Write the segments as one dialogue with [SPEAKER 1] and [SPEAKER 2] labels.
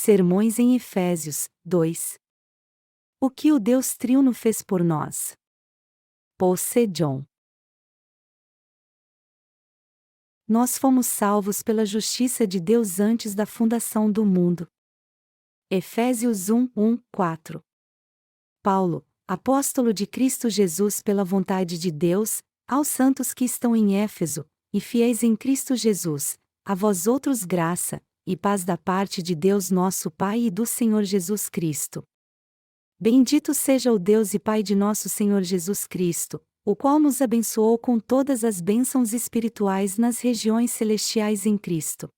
[SPEAKER 1] Sermões em Efésios 2. O que o Deus Triuno fez por nós. Paul C. John. Nós fomos salvos pela justiça de Deus antes da fundação do mundo. Efésios 1:4. Paulo, apóstolo de Cristo Jesus pela vontade de Deus, aos santos que estão em Éfeso, e fiéis em Cristo Jesus, a vós outros graça, e paz da parte de Deus nosso Pai e do Senhor Jesus Cristo. Bendito seja o Deus e Pai de nosso Senhor Jesus Cristo, o qual nos abençoou com todas as bênçãos espirituais nas regiões celestiais em Cristo.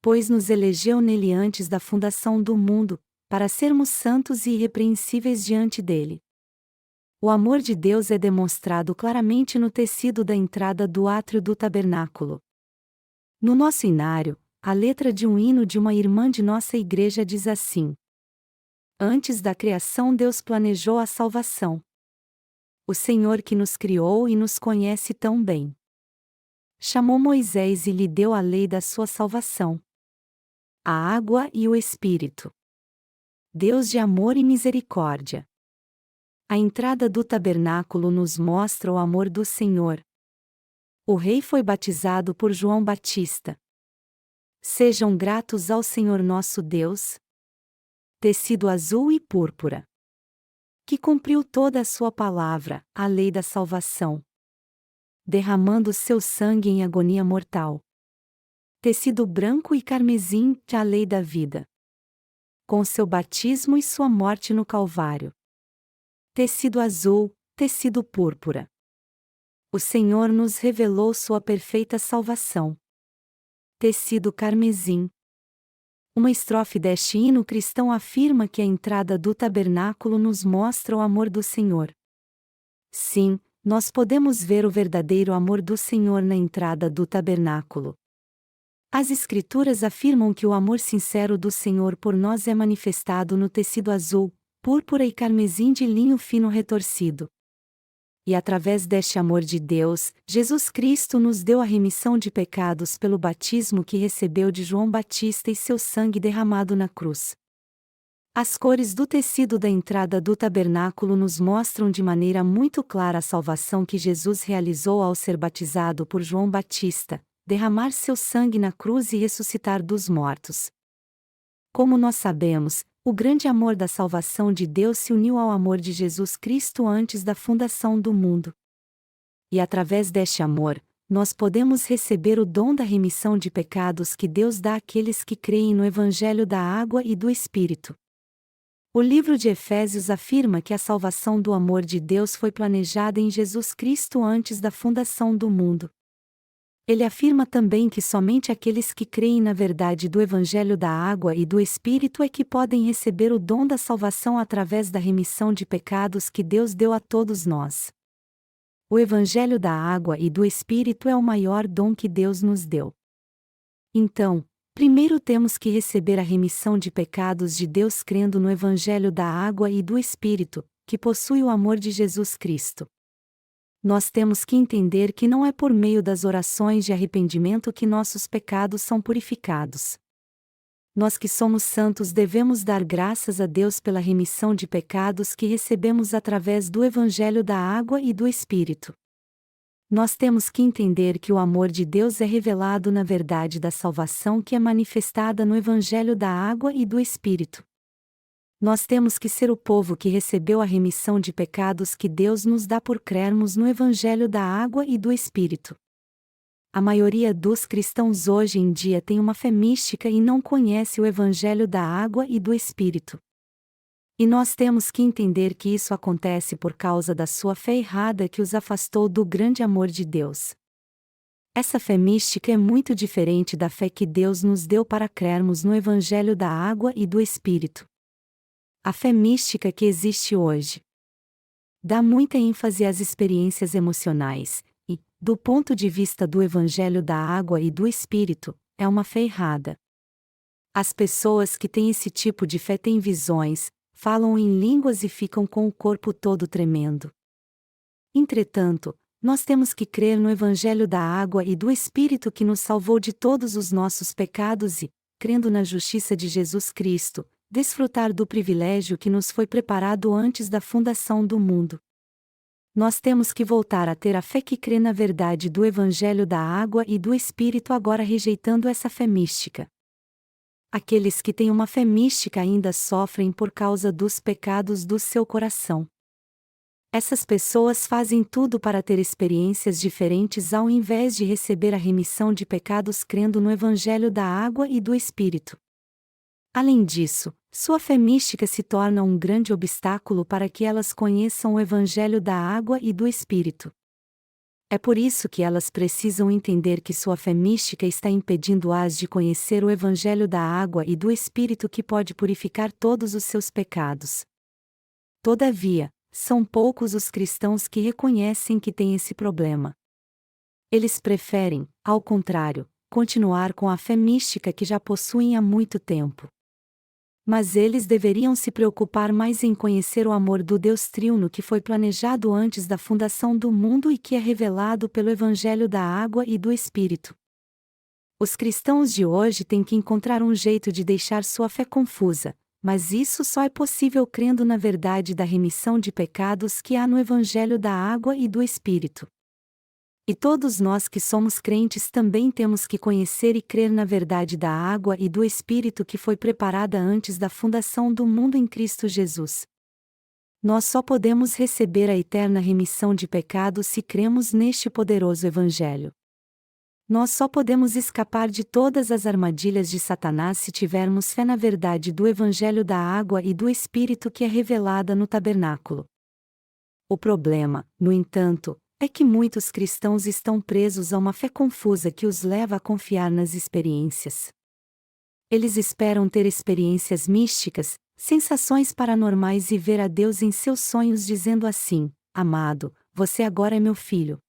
[SPEAKER 1] Pois nos elegeu nele antes da fundação do mundo, para sermos santos e irrepreensíveis diante dele. O amor de Deus é demonstrado claramente no tecido da entrada do átrio do tabernáculo. No nosso inário, a letra de um hino de uma irmã de nossa igreja diz assim: Antes da criação Deus planejou a salvação. O Senhor que nos criou e nos conhece tão bem. Chamou Moisés e lhe deu a lei da sua salvação. A água e o Espírito. Deus de amor e misericórdia. A entrada do tabernáculo nos mostra o amor do Senhor. O rei foi batizado por João Batista. Sejam gratos ao Senhor nosso Deus. Tecido azul e púrpura. Que cumpriu toda a sua palavra, a lei da salvação. Derramando seu sangue em agonia mortal. Tecido branco e carmesim, a lei da vida. Com seu batismo e sua morte no Calvário. Tecido azul, tecido púrpura. O Senhor nos revelou sua perfeita salvação. Tecido carmesim. Uma estrofe deste hino cristão afirma que a entrada do tabernáculo nos mostra o amor do Senhor. Sim, nós podemos ver o verdadeiro amor do Senhor na entrada do tabernáculo. As Escrituras afirmam que o amor sincero do Senhor por nós é manifestado no tecido azul, púrpura e carmesim de linho fino retorcido. E através deste amor de Deus, Jesus Cristo nos deu a remissão de pecados pelo batismo que recebeu de João Batista e seu sangue derramado na cruz. As cores do tecido da entrada do tabernáculo nos mostram de maneira muito clara a salvação que Jesus realizou ao ser batizado por João Batista, derramar seu sangue na cruz e ressuscitar dos mortos. Como nós sabemos, o grande amor da salvação de Deus se uniu ao amor de Jesus Cristo antes da fundação do mundo. E através deste amor, nós podemos receber o dom da remissão de pecados que Deus dá àqueles que creem no Evangelho da Água e do Espírito. O livro de Efésios afirma que a salvação do amor de Deus foi planejada em Jesus Cristo antes da fundação do mundo. Ele afirma também que somente aqueles que creem na verdade do Evangelho da Água e do Espírito é que podem receber o dom da salvação através da remissão de pecados que Deus deu a todos nós. O Evangelho da Água e do Espírito é o maior dom que Deus nos deu. Então, primeiro temos que receber a remissão de pecados de Deus crendo no Evangelho da Água e do Espírito, que possui o amor de Jesus Cristo. Nós temos que entender que não é por meio das orações de arrependimento que nossos pecados são purificados. Nós que somos santos devemos dar graças a Deus pela remissão de pecados que recebemos através do Evangelho da Água e do Espírito. Nós temos que entender que o amor de Deus é revelado na verdade da salvação que é manifestada no Evangelho da Água e do Espírito. Nós temos que ser o povo que recebeu a remissão de pecados que Deus nos dá por crermos no Evangelho da Água e do Espírito. A maioria dos cristãos hoje em dia tem uma fé mística e não conhece o Evangelho da Água e do Espírito. E nós temos que entender que isso acontece por causa da sua fé errada que os afastou do grande amor de Deus. Essa fé mística é muito diferente da fé que Deus nos deu para crermos no Evangelho da Água e do Espírito. A fé mística que existe hoje dá muita ênfase às experiências emocionais, e, do ponto de vista do Evangelho da Água e do Espírito, é uma fé errada. As pessoas que têm esse tipo de fé têm visões, falam em línguas e ficam com o corpo todo tremendo. Entretanto, nós temos que crer no Evangelho da Água e do Espírito que nos salvou de todos os nossos pecados e, crendo na justiça de Jesus Cristo, desfrutar do privilégio que nos foi preparado antes da fundação do mundo. Nós temos que voltar a ter a fé que crê na verdade do Evangelho da água e do Espírito, agora rejeitando essa fé mística. Aqueles que têm uma fé mística ainda sofrem por causa dos pecados do seu coração. Essas pessoas fazem tudo para ter experiências diferentes ao invés de receber a remissão de pecados crendo no Evangelho da água e do Espírito. Além disso, sua fé mística se torna um grande obstáculo para que elas conheçam o Evangelho da água e do Espírito. É por isso que elas precisam entender que sua fé mística está impedindo-as de conhecer o Evangelho da água e do Espírito que pode purificar todos os seus pecados. Todavia, são poucos os cristãos que reconhecem que têm esse problema. Eles preferem, ao contrário, continuar com a fé mística que já possuem há muito tempo. Mas eles deveriam se preocupar mais em conhecer o amor do Deus Triuno que foi planejado antes da fundação do mundo e que é revelado pelo Evangelho da água e do Espírito. Os cristãos de hoje têm que encontrar um jeito de deixar sua fé confusa, mas isso só é possível crendo na verdade da remissão de pecados que há no Evangelho da água e do Espírito. E todos nós que somos crentes também temos que conhecer e crer na verdade da água e do Espírito que foi preparada antes da fundação do mundo em Cristo Jesus. Nós só podemos receber a eterna remissão de pecados se cremos neste poderoso Evangelho. Nós só podemos escapar de todas as armadilhas de Satanás se tivermos fé na verdade do Evangelho da água e do Espírito que é revelada no tabernáculo. O problema, no entanto, é que muitos cristãos estão presos a uma fé confusa que os leva a confiar nas experiências. Eles esperam ter experiências místicas, sensações paranormais e ver a Deus em seus sonhos dizendo assim: "Amado, você agora é meu filho."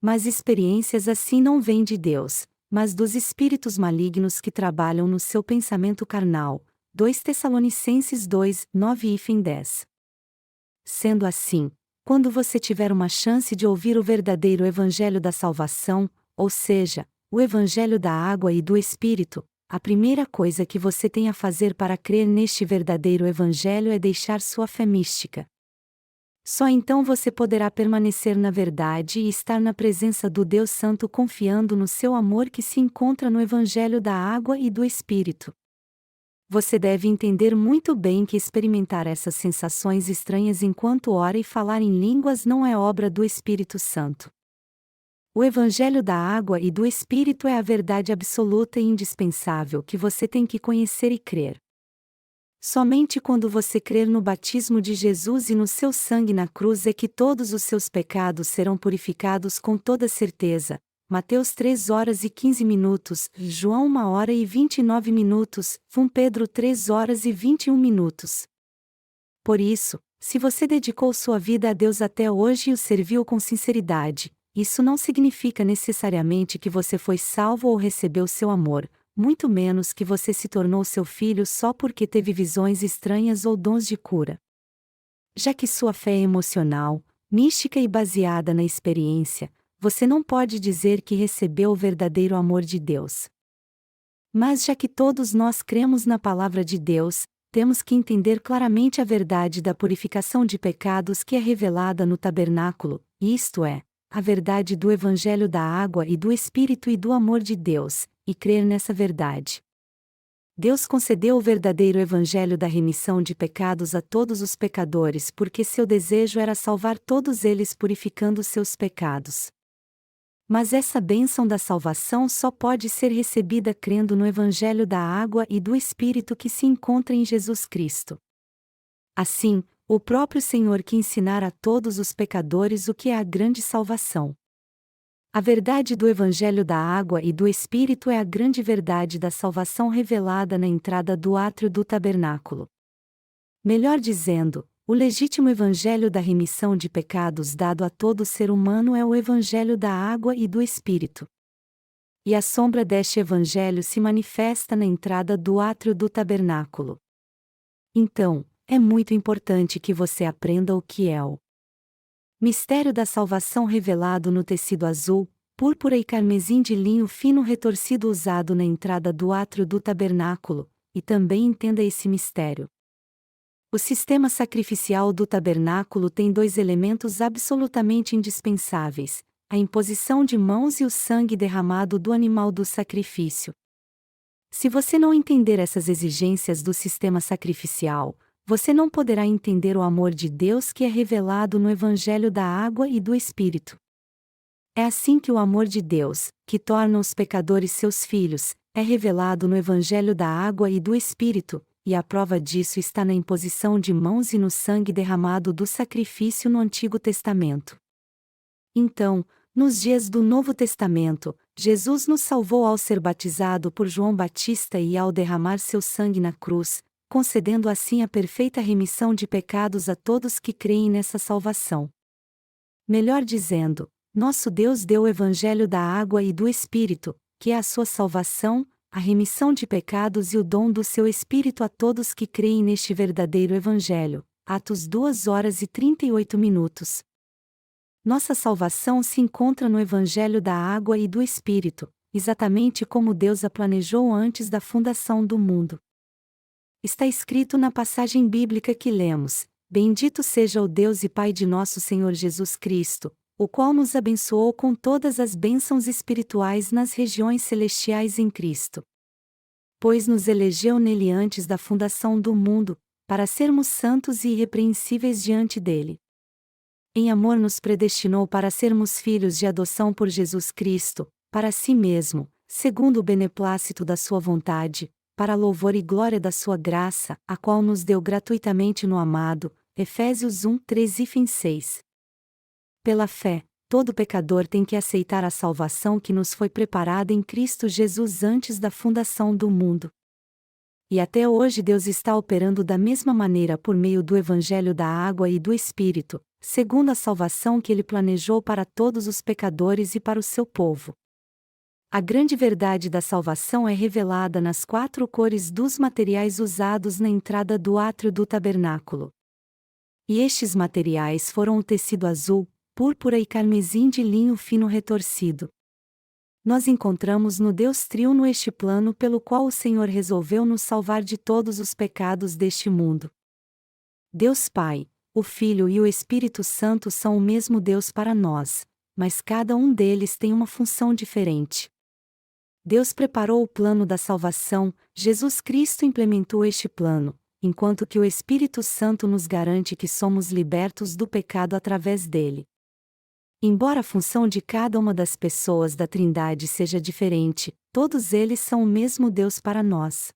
[SPEAKER 1] Mas experiências assim não vêm de Deus, mas dos espíritos malignos que trabalham no seu pensamento carnal. 2 Tessalonicenses 2, 9 e 10. Sendo assim, quando você tiver uma chance de ouvir o verdadeiro Evangelho da salvação, ou seja, o Evangelho da água e do Espírito, a primeira coisa que você tem a fazer para crer neste verdadeiro Evangelho é deixar sua fé mística. Só então você poderá permanecer na verdade e estar na presença do Deus Santo confiando no seu amor que se encontra no Evangelho da água e do Espírito. Você deve entender muito bem que experimentar essas sensações estranhas enquanto ora e falar em línguas não é obra do Espírito Santo. O Evangelho da água e do Espírito é a verdade absoluta e indispensável que você tem que conhecer e crer. Somente quando você crer no batismo de Jesus e no seu sangue na cruz é que todos os seus pecados serão purificados com toda certeza. Mateus 3 horas e 15 minutos, João 1 hora e 29 minutos, 1 Pedro 3 horas e 21 minutos. Por isso, se você dedicou sua vida a Deus até hoje e o serviu com sinceridade, isso não significa necessariamente que você foi salvo ou recebeu seu amor, muito menos que você se tornou seu filho só porque teve visões estranhas ou dons de cura. Já que sua fé é emocional, mística e baseada na experiência, você não pode dizer que recebeu o verdadeiro amor de Deus. Mas já que todos nós cremos na palavra de Deus, temos que entender claramente a verdade da purificação de pecados que é revelada no tabernáculo, isto é, a verdade do Evangelho da água e do Espírito e do amor de Deus, e crer nessa verdade. Deus concedeu o verdadeiro Evangelho da remissão de pecados a todos os pecadores porque seu desejo era salvar todos eles purificando seus pecados. Mas essa bênção da salvação só pode ser recebida crendo no Evangelho da água e do Espírito que se encontra em Jesus Cristo. Assim, o próprio Senhor que ensinara a todos os pecadores o que é a grande salvação. A verdade do Evangelho da água e do Espírito é a grande verdade da salvação revelada na entrada do átrio do tabernáculo. Melhor dizendo, o legítimo Evangelho da remissão de pecados dado a todo ser humano é o Evangelho da água e do Espírito. E a sombra deste Evangelho se manifesta na entrada do átrio do tabernáculo. Então, é muito importante que você aprenda o que é o mistério da salvação revelado no tecido azul, púrpura e carmesim de linho fino retorcido usado na entrada do átrio do tabernáculo, e também entenda esse mistério. O sistema sacrificial do tabernáculo tem dois elementos absolutamente indispensáveis: a imposição de mãos e o sangue derramado do animal do sacrifício. Se você não entender essas exigências do sistema sacrificial, você não poderá entender o amor de Deus que é revelado no Evangelho da Água e do Espírito. É assim que o amor de Deus, que torna os pecadores seus filhos, é revelado no Evangelho da Água e do Espírito, e a prova disso está na imposição de mãos e no sangue derramado do sacrifício no Antigo Testamento. Então, nos dias do Novo Testamento, Jesus nos salvou ao ser batizado por João Batista e ao derramar seu sangue na cruz, concedendo assim a perfeita remissão de pecados a todos que creem nessa salvação. Melhor dizendo, nosso Deus deu o Evangelho da Água e do Espírito, que é a sua salvação, a remissão de pecados e o dom do seu Espírito a todos que creem neste verdadeiro Evangelho. Atos 2h38. Nossa salvação se encontra no Evangelho da Água e do Espírito, exatamente como Deus a planejou antes da fundação do mundo. Está escrito na passagem bíblica que lemos: Bendito seja o Deus e Pai de nosso Senhor Jesus Cristo, o qual nos abençoou com todas as bênçãos espirituais nas regiões celestiais em Cristo. Pois nos elegeu nele antes da fundação do mundo, para sermos santos e irrepreensíveis diante dele. Em amor nos predestinou para sermos filhos de adoção por Jesus Cristo, para si mesmo, segundo o beneplácito da sua vontade, para louvor e glória da sua graça, a qual nos deu gratuitamente no amado. Efésios 1:3-6. Pela fé, todo pecador tem que aceitar a salvação que nos foi preparada em Cristo Jesus antes da fundação do mundo. E até hoje Deus está operando da mesma maneira por meio do Evangelho da Água e do Espírito, segundo a salvação que Ele planejou para todos os pecadores e para o seu povo. A grande verdade da salvação é revelada nas 4 cores dos materiais usados na entrada do átrio do tabernáculo. E estes materiais foram o tecido azul, púrpura e carmesim de linho fino retorcido. Nós encontramos no Deus Triuno este plano pelo qual o Senhor resolveu nos salvar de todos os pecados deste mundo. Deus Pai, o Filho e o Espírito Santo são o mesmo Deus para nós, mas cada um deles tem uma função diferente. Deus preparou o plano da salvação, Jesus Cristo implementou este plano, enquanto que o Espírito Santo nos garante que somos libertos do pecado através dele. Embora a função de cada uma das pessoas da Trindade seja diferente, todos eles são o mesmo Deus para nós.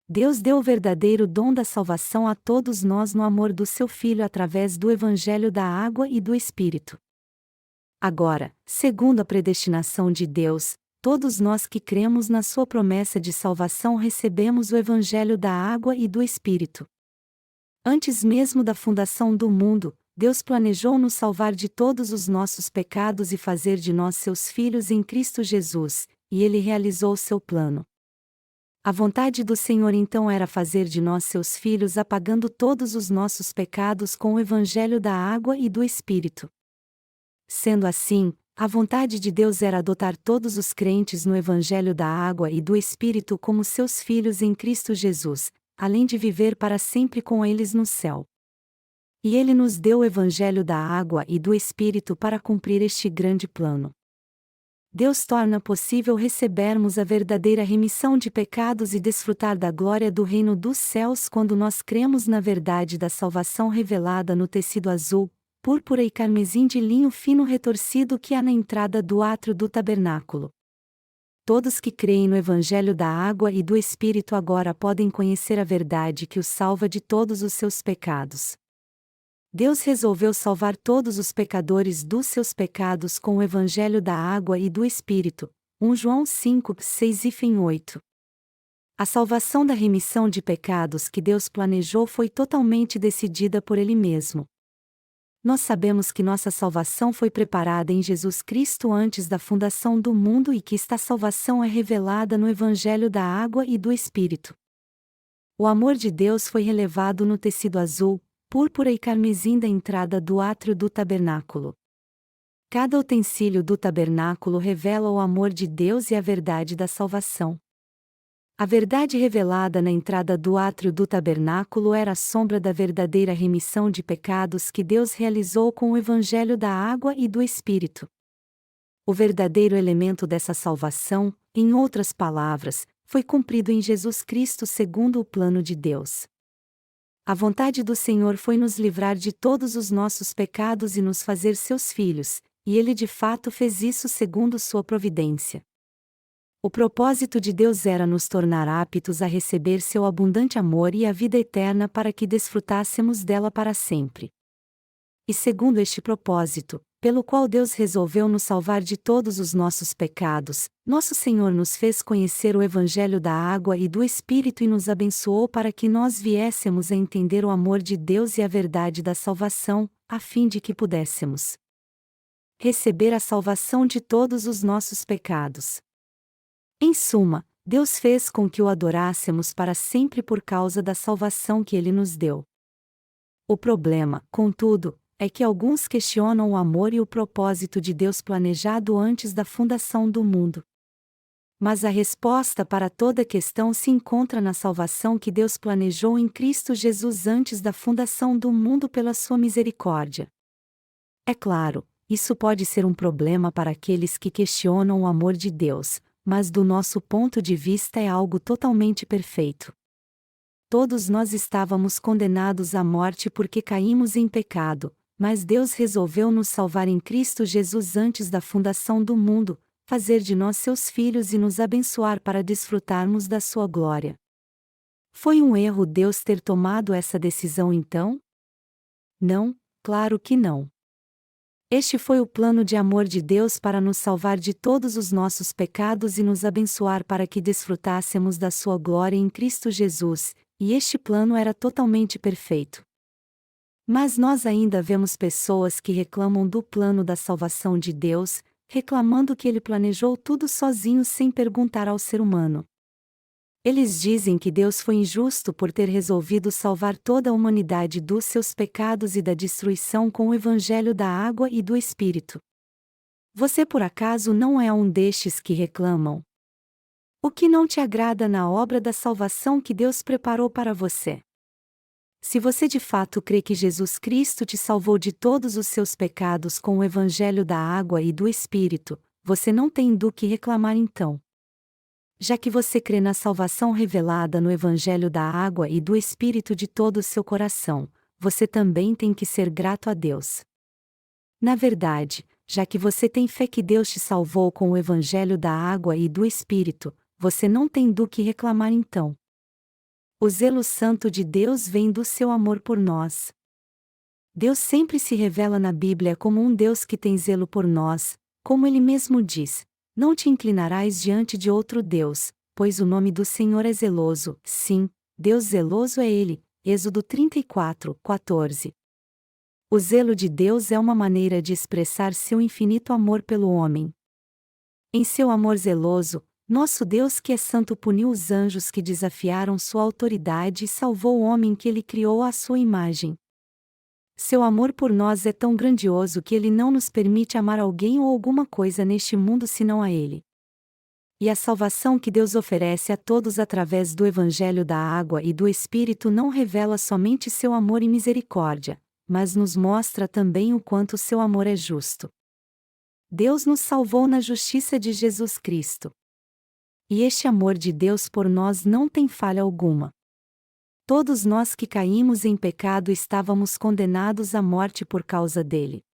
[SPEAKER 1] Deus deu o verdadeiro dom da salvação a todos nós no amor do seu Filho através do Evangelho da Água e do Espírito. Agora, segundo a predestinação de Deus, todos nós que cremos na sua promessa de salvação recebemos o Evangelho da Água e do Espírito. Antes mesmo da fundação do mundo, Deus planejou nos salvar de todos os nossos pecados e fazer de nós seus filhos em Cristo Jesus, e Ele realizou seu plano. A vontade do Senhor então era fazer de nós seus filhos apagando todos os nossos pecados com o Evangelho da Água e do Espírito. Sendo assim, a vontade de Deus era adotar todos os crentes no Evangelho da Água e do Espírito como seus filhos em Cristo Jesus, além de viver para sempre com eles no céu. E Ele nos deu o Evangelho da Água e do Espírito para cumprir este grande plano. Deus torna possível recebermos a verdadeira remissão de pecados e desfrutar da glória do reino dos céus quando nós cremos na verdade da salvação revelada no tecido azul, púrpura e carmesim de linho fino retorcido que há na entrada do átrio do tabernáculo. Todos que creem no Evangelho da Água e do Espírito agora podem conhecer a verdade que os salva de todos os seus pecados. Deus resolveu salvar todos os pecadores dos seus pecados com o Evangelho da Água e do Espírito. 1 João 5:6-8. A salvação da remissão de pecados que Deus planejou foi totalmente decidida por Ele mesmo. Nós sabemos que nossa salvação foi preparada em Jesus Cristo antes da fundação do mundo e que esta salvação é revelada no Evangelho da Água e do Espírito. O amor de Deus foi relevado no tecido azul, púrpura e carmesim da entrada do átrio do tabernáculo. Cada utensílio do tabernáculo revela o amor de Deus e a verdade da salvação. A verdade revelada na entrada do átrio do tabernáculo era a sombra da verdadeira remissão de pecados que Deus realizou com o evangelho da água e do Espírito. O verdadeiro elemento dessa salvação, em outras palavras, foi cumprido em Jesus Cristo segundo o plano de Deus. A vontade do Senhor foi nos livrar de todos os nossos pecados e nos fazer seus filhos, e Ele de fato fez isso segundo sua providência. O propósito de Deus era nos tornar aptos a receber seu abundante amor e a vida eterna para que desfrutássemos dela para sempre. E segundo este propósito, pelo qual Deus resolveu nos salvar de todos os nossos pecados, nosso Senhor nos fez conhecer o Evangelho da água e do Espírito e nos abençoou para que nós viéssemos a entender o amor de Deus e a verdade da salvação, a fim de que pudéssemos receber a salvação de todos os nossos pecados. Em suma, Deus fez com que o adorássemos para sempre por causa da salvação que Ele nos deu. O problema, contudo, é que alguns questionam o amor e o propósito de Deus planejado antes da fundação do mundo. Mas a resposta para toda questão se encontra na salvação que Deus planejou em Cristo Jesus antes da fundação do mundo pela sua misericórdia. É claro, isso pode ser um problema para aqueles que questionam o amor de Deus, mas do nosso ponto de vista é algo totalmente perfeito. Todos nós estávamos condenados à morte porque caímos em pecado, mas Deus resolveu nos salvar em Cristo Jesus antes da fundação do mundo, fazer de nós seus filhos e nos abençoar para desfrutarmos da sua glória. Foi um erro Deus ter tomado essa decisão então? Não, claro que não. Este foi o plano de amor de Deus para nos salvar de todos os nossos pecados e nos abençoar para que desfrutássemos da sua glória em Cristo Jesus, e este plano era totalmente perfeito. Mas nós ainda vemos pessoas que reclamam do plano da salvação de Deus, reclamando que Ele planejou tudo sozinho sem perguntar ao ser humano. Eles dizem que Deus foi injusto por ter resolvido salvar toda a humanidade dos seus pecados e da destruição com o Evangelho da água e do Espírito. Você por acaso não é um destes que reclamam? O que não te agrada na obra da salvação que Deus preparou para você? Se você de fato crê que Jesus Cristo te salvou de todos os seus pecados com o Evangelho da água e do Espírito, você não tem do que reclamar então. Já que você crê na salvação revelada no Evangelho da água e do Espírito de todo o seu coração, você também tem que ser grato a Deus. Na verdade, já que você tem fé que Deus te salvou com o Evangelho da água e do Espírito, você não tem do que reclamar então. O zelo santo de Deus vem do seu amor por nós. Deus sempre se revela na Bíblia como um Deus que tem zelo por nós, como Ele mesmo diz: não te inclinarás diante de outro Deus, pois o nome do Senhor é zeloso. Sim, Deus zeloso é Ele. Êxodo 34, 14. O zelo de Deus é uma maneira de expressar seu infinito amor pelo homem. Em seu amor zeloso, nosso Deus que é santo puniu os anjos que desafiaram sua autoridade e salvou o homem que Ele criou à sua imagem. Seu amor por nós é tão grandioso que Ele não nos permite amar alguém ou alguma coisa neste mundo senão a Ele. E a salvação que Deus oferece a todos através do Evangelho da água e do Espírito não revela somente seu amor e misericórdia, mas nos mostra também o quanto seu amor é justo. Deus nos salvou na justiça de Jesus Cristo. E este amor de Deus por nós não tem falha alguma. Todos nós que caímos em pecado estávamos condenados à morte por causa dele.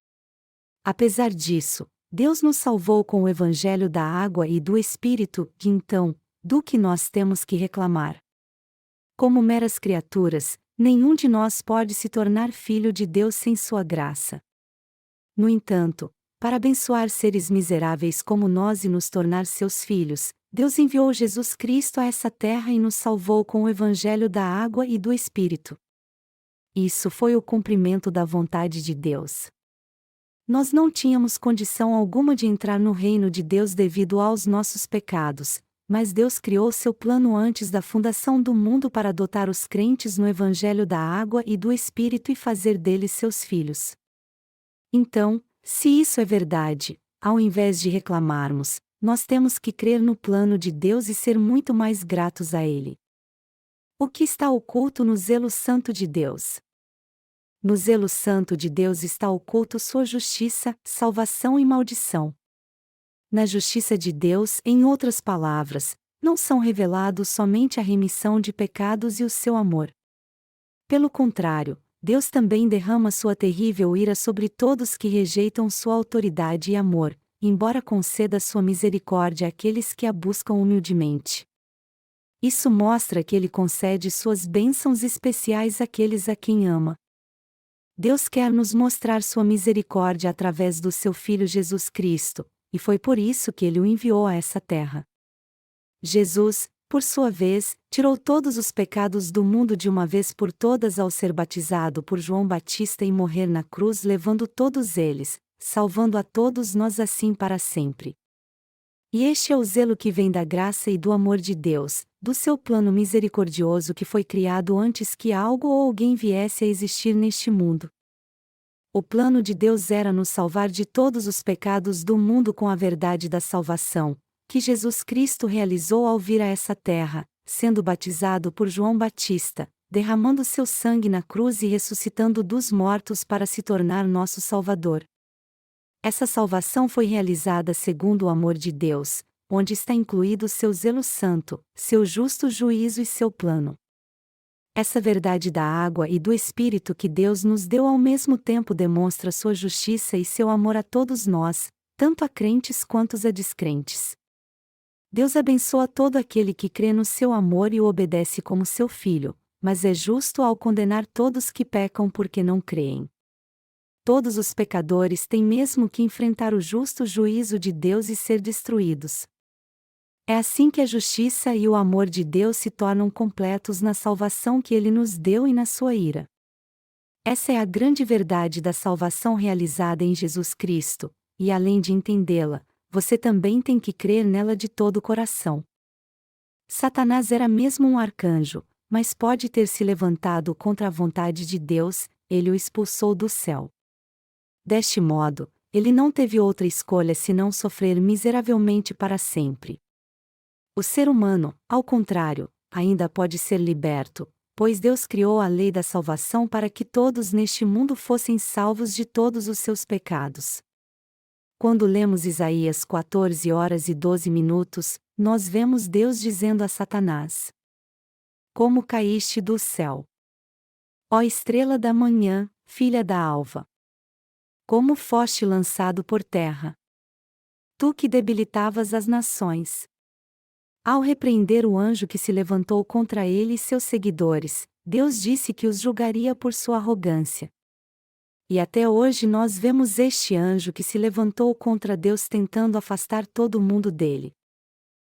[SPEAKER 1] Apesar disso, Deus nos salvou com o Evangelho da água e do Espírito, e então, do que nós temos que reclamar? Como meras criaturas, nenhum de nós pode se tornar filho de Deus sem sua graça. No entanto, para abençoar seres miseráveis como nós e nos tornar seus filhos, Deus enviou Jesus Cristo a essa terra e nos salvou com o Evangelho da água e do Espírito. Isso foi o cumprimento da vontade de Deus. Nós não tínhamos condição alguma de entrar no reino de Deus devido aos nossos pecados, mas Deus criou seu plano antes da fundação do mundo para adotar os crentes no Evangelho da água e do Espírito e fazer deles seus filhos. Então, Se isso é verdade, ao invés de reclamarmos, nós temos que crer no plano de Deus e ser muito mais gratos a Ele. O que está oculto no zelo santo de Deus? No zelo santo de Deus está oculto sua justiça, salvação e maldição. Na justiça de Deus, em outras palavras, não são revelados somente a remissão de pecados e o seu amor. Pelo contrário, Deus também derrama sua terrível ira sobre todos que rejeitam sua autoridade e amor, embora conceda sua misericórdia àqueles que a buscam humildemente. Isso mostra que Ele concede suas bênçãos especiais àqueles a quem ama. Deus quer nos mostrar sua misericórdia através do seu Filho Jesus Cristo, e foi por isso que Ele o enviou a essa terra. Jesus, por sua vez, tirou todos os pecados do mundo de uma vez por todas ao ser batizado por João Batista e morrer na cruz levando todos eles, salvando a todos nós assim para sempre. E este é o zelo que vem da graça e do amor de Deus, do seu plano misericordioso que foi criado antes que algo ou alguém viesse a existir neste mundo. O plano de Deus era nos salvar de todos os pecados do mundo com a verdade da salvação, que Jesus Cristo realizou ao vir a essa terra, sendo batizado por João Batista, derramando seu sangue na cruz e ressuscitando dos mortos para se tornar nosso Salvador. Essa salvação foi realizada segundo o amor de Deus, onde está incluído seu zelo santo, seu justo juízo e seu plano. Essa verdade da água e do Espírito que Deus nos deu ao mesmo tempo demonstra sua justiça e seu amor a todos nós, tanto a crentes quanto a descrentes. Deus abençoa todo aquele que crê no seu amor e o obedece como seu filho, mas é justo ao condenar todos que pecam porque não creem. Todos os pecadores têm mesmo que enfrentar o justo juízo de Deus e ser destruídos. É assim que a justiça e o amor de Deus se tornam completos na salvação que Ele nos deu e na sua ira. Essa é a grande verdade da salvação realizada em Jesus Cristo, e além de entendê-la, você também tem que crer nela de todo o coração. Satanás era mesmo um arcanjo, mas pode ter se levantado contra a vontade de Deus, Ele o expulsou do céu. Deste modo, ele não teve outra escolha senão sofrer miseravelmente para sempre. O ser humano, ao contrário, ainda pode ser liberto, pois Deus criou a lei da salvação para que todos neste mundo fossem salvos de todos os seus pecados. Quando lemos Isaías 14h12, nós vemos Deus dizendo a Satanás: Como caíste do céu! Ó estrela da manhã, filha da alva! Como foste lançado por terra! Tu que debilitavas as nações! Ao repreender o anjo que se levantou contra ele e seus seguidores, Deus disse que os julgaria por sua arrogância. E até hoje nós vemos este anjo que se levantou contra Deus tentando afastar todo mundo dele.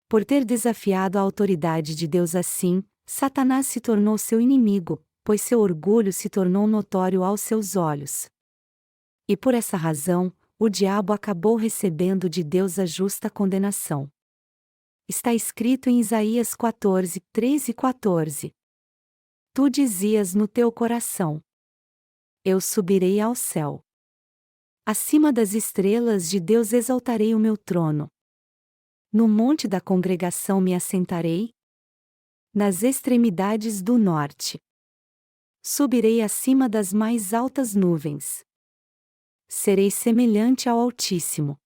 [SPEAKER 1] Por ter desafiado a autoridade de Deus assim, Satanás se tornou seu inimigo, pois seu orgulho se tornou notório aos seus olhos. E por essa razão, o diabo acabou recebendo de Deus a justa condenação. Está escrito em Isaías 14:13 e 14. Tu dizias no teu coração: Eu subirei ao céu. Acima das estrelas de Deus exaltarei o meu trono. No monte da congregação me assentarei. Nas extremidades do norte. Subirei acima das mais altas nuvens. Serei semelhante ao Altíssimo.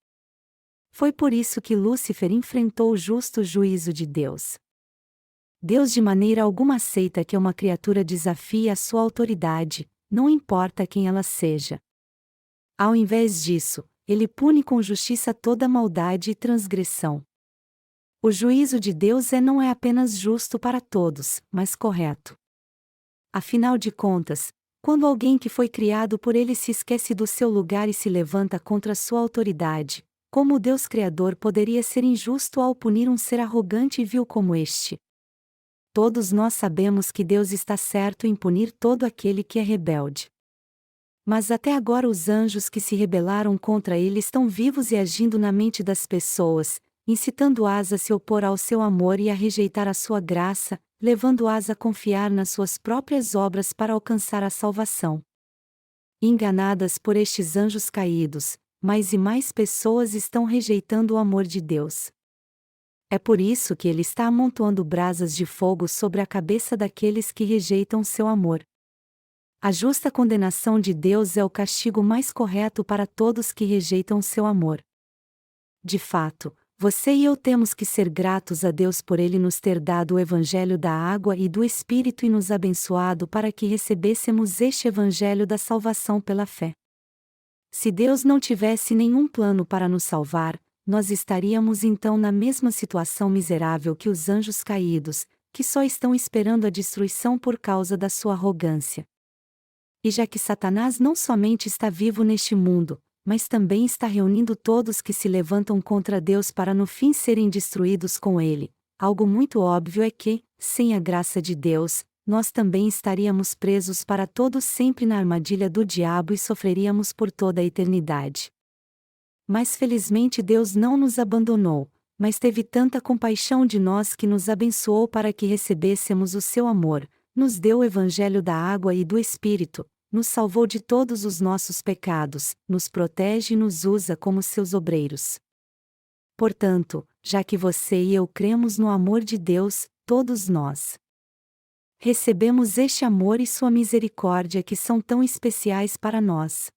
[SPEAKER 1] Foi por isso que Lúcifer enfrentou o justo juízo de Deus. Deus de maneira alguma aceita que uma criatura desafie a sua autoridade, não importa quem ela seja. Ao invés disso, ele pune com justiça toda maldade e transgressão. O juízo de Deus não é apenas justo para todos, mas correto. Afinal de contas, quando alguém que foi criado por ele se esquece do seu lugar e se levanta contra sua autoridade, como o Deus Criador poderia ser injusto ao punir um ser arrogante e vil como este? Todos nós sabemos que Deus está certo em punir todo aquele que é rebelde. Mas até agora os anjos que se rebelaram contra ele estão vivos e agindo na mente das pessoas, incitando-as a se opor ao seu amor e a rejeitar a sua graça, levando-as a confiar nas suas próprias obras para alcançar a salvação. Enganadas por estes anjos caídos, mais e mais pessoas estão rejeitando o amor de Deus. É por isso que Ele está amontoando brasas de fogo sobre a cabeça daqueles que rejeitam seu amor. A justa condenação de Deus é o castigo mais correto para todos que rejeitam seu amor. De fato, você e eu temos que ser gratos a Deus por Ele nos ter dado o Evangelho da água e do Espírito e nos abençoado para que recebêssemos este Evangelho da salvação pela fé. Se Deus não tivesse nenhum plano para nos salvar, nós estaríamos então na mesma situação miserável que os anjos caídos, que só estão esperando a destruição por causa da sua arrogância. E já que Satanás não somente está vivo neste mundo, mas também está reunindo todos que se levantam contra Deus para no fim serem destruídos com ele, algo muito óbvio é que, sem a graça de Deus, nós também estaríamos presos para todos sempre na armadilha do diabo e sofreríamos por toda a eternidade. Mas felizmente Deus não nos abandonou, mas teve tanta compaixão de nós que nos abençoou para que recebêssemos o seu amor, nos deu o Evangelho da água e do Espírito, nos salvou de todos os nossos pecados, nos protege e nos usa como seus obreiros. Portanto, já que você e eu cremos no amor de Deus, todos nós recebemos este amor e sua misericórdia que são tão especiais para nós.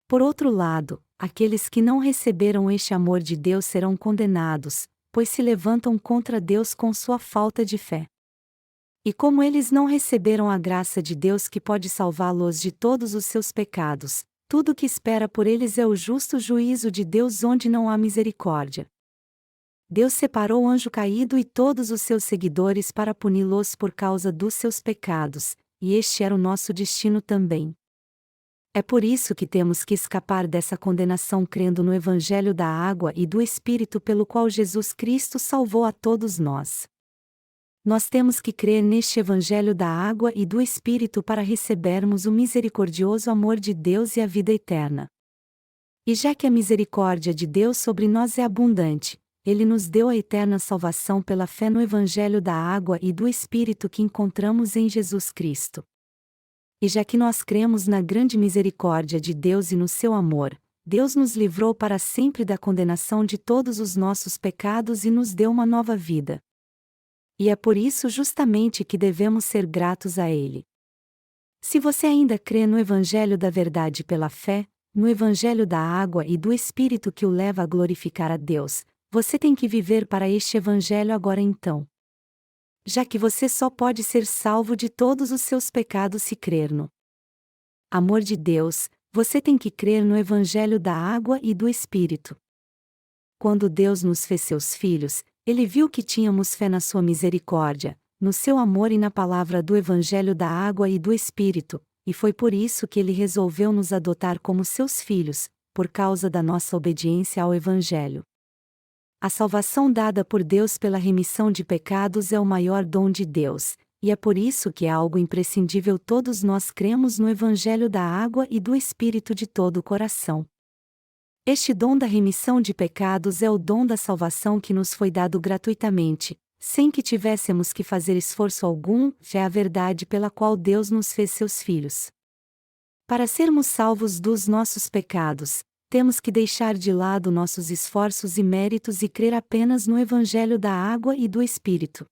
[SPEAKER 1] Por outro lado, aqueles que não receberam este amor de Deus serão condenados, pois se levantam contra Deus com sua falta de fé. E como eles não receberam a graça de Deus que pode salvá-los de todos os seus pecados, tudo o que espera por eles é o justo juízo de Deus onde não há misericórdia. Deus separou o anjo caído e todos os seus seguidores para puni-los por causa dos seus pecados, e este era o nosso destino também. É por isso que temos que escapar dessa condenação crendo no Evangelho da água e do Espírito pelo qual Jesus Cristo salvou a todos nós. Nós temos que crer neste Evangelho da água e do Espírito para recebermos o misericordioso amor de Deus e a vida eterna. E já que a misericórdia de Deus sobre nós é abundante, Ele nos deu a eterna salvação pela fé no Evangelho da água e do Espírito que encontramos em Jesus Cristo. E já que nós cremos na grande misericórdia de Deus e no seu amor, Deus nos livrou para sempre da condenação de todos os nossos pecados e nos deu uma nova vida. E é por isso justamente que devemos ser gratos a Ele. Se você ainda crê no Evangelho da verdade pela fé, no Evangelho da água e do Espírito que o leva a glorificar a Deus, você tem que viver para este Evangelho agora então. Já que você só pode ser salvo de todos os seus pecados se crer no amor de Deus, você tem que crer no Evangelho da água e do Espírito. Quando Deus nos fez seus filhos, Ele viu que tínhamos fé na sua misericórdia, no seu amor e na palavra do Evangelho da água e do Espírito, e foi por isso que Ele resolveu nos adotar como seus filhos, por causa da nossa obediência ao Evangelho. A salvação dada por Deus pela remissão de pecados é o maior dom de Deus, e é por isso que é algo imprescindível todos nós cremos no Evangelho da água e do Espírito de todo o coração. Este dom da remissão de pecados é o dom da salvação que nos foi dado gratuitamente, sem que tivéssemos que fazer esforço algum, é a verdade pela qual Deus nos fez seus filhos. Para sermos salvos dos nossos pecados, temos que deixar de lado nossos esforços e méritos e crer apenas no Evangelho da água e do Espírito.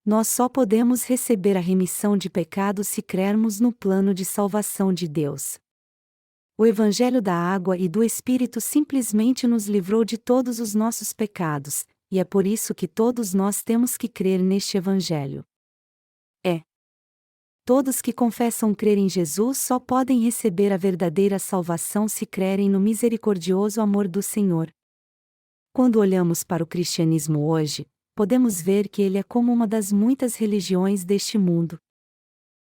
[SPEAKER 1] Nós só podemos receber a remissão de pecados se crermos no plano de salvação de Deus. O Evangelho da água e do Espírito simplesmente nos livrou de todos os nossos pecados, e é por isso que todos nós temos que crer neste Evangelho. Todos que confessam crer em Jesus só podem receber a verdadeira salvação se crerem no misericordioso amor do Senhor. Quando olhamos para o cristianismo hoje, podemos ver que ele é como uma das muitas religiões deste mundo.